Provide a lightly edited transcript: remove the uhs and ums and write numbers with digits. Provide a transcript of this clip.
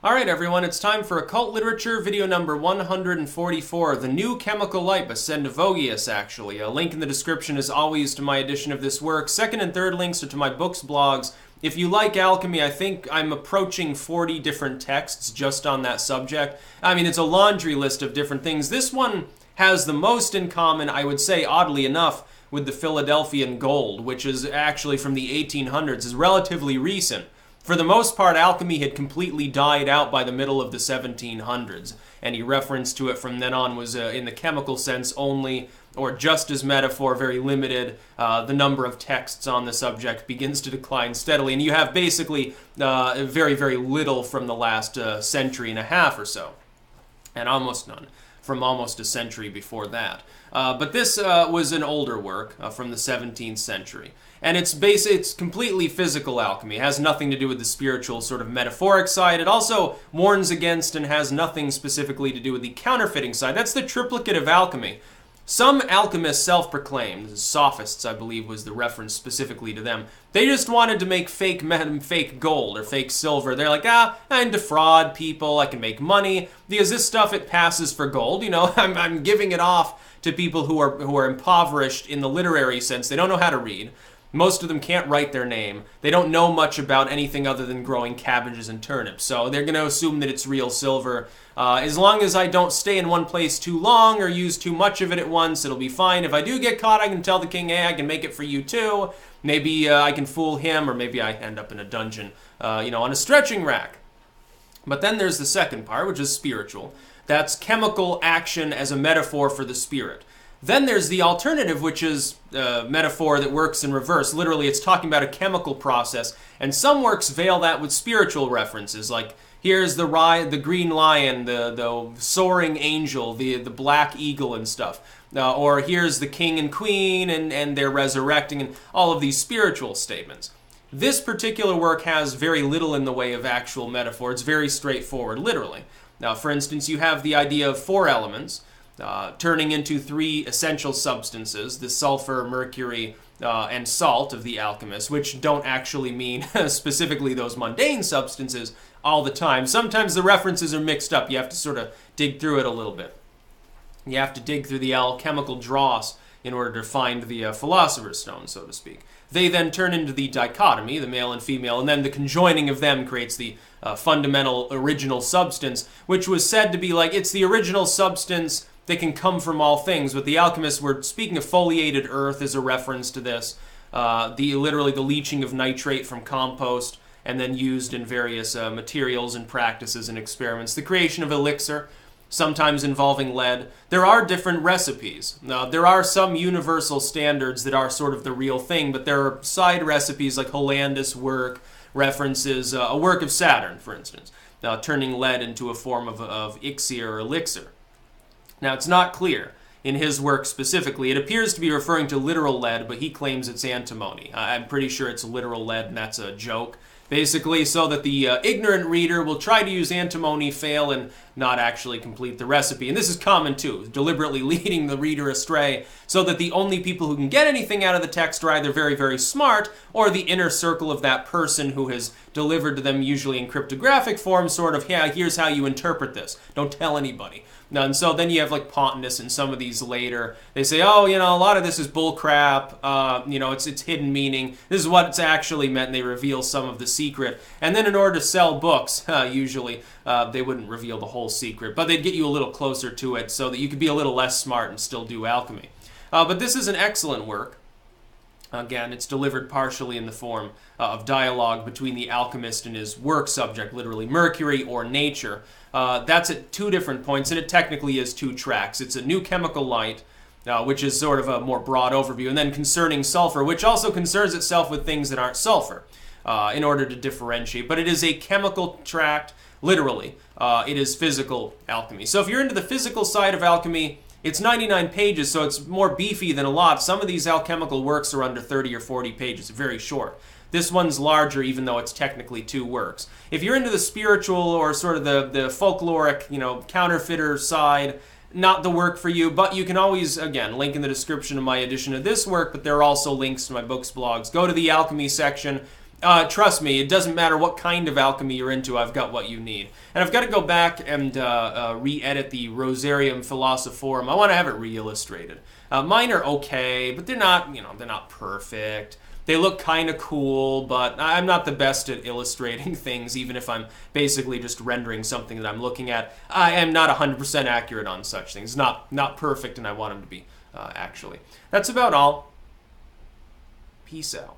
Alright everyone, it's time for Occult Literature, video number 144, The New Chemical Light by Sendivogius, actually. A link in the description as always to my edition of this work. Second and third links are to my books, blogs. If you like alchemy, I think I'm approaching 40 different texts just on that subject. I mean, it's a laundry list of different things. This one has the most in common, I would say, oddly enough, with the Philadelphian Gold, which is actually from the 1800s, is relatively recent. For the most part, alchemy had completely died out by the middle of the 1700s. Any reference to it from then on was in the chemical sense only, or just as metaphor, very limited. The number of texts on the subject begins to decline steadily, and you have basically very, very little from the last century and a half or so, and almost none from almost a century before that. But this was an older work from the 17th century. And it's completely physical alchemy. It has nothing to do with the spiritual sort of metaphoric side. It also warns against and has nothing specifically to do with the counterfeiting side. That's the triplicate of alchemy. Some alchemists self-proclaimed, sophists I believe was the reference specifically to them, they just wanted to make fake gold or fake silver. They're like, I can defraud people, I can make money, because this stuff, it passes for gold. You know, I'm giving it off to people who are impoverished in the literary sense. They don't know how to read. Most of them can't write their name. They don't know much about anything other than growing cabbages and turnips. So they're going to assume that it's real silver. As long as I don't stay in one place too long or use too much of it at once, it'll be fine. If I do get caught, I can tell the king, hey, I can make it for you too. Maybe I can fool him, or maybe I end up in a dungeon, on a stretching rack. But then there's the second part, which is spiritual. That's chemical action as a metaphor for the spirit. Then there's the alternative, which is a metaphor that works in reverse. Literally, it's talking about a chemical process, and some works veil that with spiritual references, like here's the green lion, the soaring angel, the black eagle and stuff. Or here's the king and queen, and they're resurrecting, and all of these spiritual statements. This particular work has very little in the way of actual metaphor. It's very straightforward, literally. Now, for instance, you have the idea of four elements, turning into three essential substances, the sulfur, mercury, and salt of the alchemist, which don't actually mean specifically those mundane substances all the time. Sometimes the references are mixed up. You have to sort of dig through it a little bit. You have to dig through the alchemical dross in order to find the philosopher's stone, so to speak. They then turn into the dichotomy, the male and female, and then the conjoining of them creates the fundamental original substance, which was said to be like, it's the original substance that can come from all things. But the alchemists were speaking of foliated earth as a reference to this, literally the leaching of nitrate from compost, and then used in various materials and practices and experiments. The creation of elixir, sometimes involving lead. There are different recipes. There are some universal standards that are sort of the real thing, but there are side recipes like Hollandus' work, references a work of Saturn, for instance, turning lead into a form of ixir or elixir. Now, it's not clear in his work specifically. It appears to be referring to literal lead, but he claims it's antimony. I'm pretty sure it's literal lead, and that's a joke, basically, so that the ignorant reader will try to use antimony, fail, and not actually complete the recipe. And this is common, too, deliberately leading the reader astray, so that the only people who can get anything out of the text are either very, very smart, or the inner circle of that person who has delivered to them, usually in cryptographic form, sort of, yeah, here's how you interpret this. Don't tell anybody. And so then you have like Pontanus and some of these later. They say, oh, a lot of this is bull crap. It's hidden meaning. This is what it's actually meant, and they reveal some of the secret. And then in order to sell books, usually they wouldn't reveal the whole secret, but they'd get you a little closer to it so that you could be a little less smart and still do alchemy. But this is an excellent work. Again, it's delivered partially in the form of dialogue between the alchemist and his work subject, literally Mercury or nature. That's at two different points, and it technically is two tracks. It's a new chemical light, which is sort of a more broad overview, and then concerning sulfur, which also concerns itself with things that aren't sulfur in order to differentiate. But it is a chemical tract, literally. It is physical alchemy. So if you're into the physical side of alchemy, it's 99 pages, so it's more beefy than a lot. Some of these alchemical works are under 30 or 40 pages, very short. This one's larger, even though it's technically two works. If you're into the spiritual or sort of the folkloric, counterfeiter side, not the work for you, but you can always, again, link in the description of my edition of this work, but there are also links to my books, blogs. Go to the alchemy section, Trust me, it doesn't matter what kind of alchemy you're into, I've got what you need. And I've got to go back and re-edit the Rosarium Philosophorum. I want to have it re-illustrated. Mine are okay, but they're not, they're not perfect. They look kind of cool, but I'm not the best at illustrating things, even if I'm basically just rendering something that I'm looking at. I am not 100% accurate on such things. Not perfect, and I want them to be, actually. That's about all. Peace out.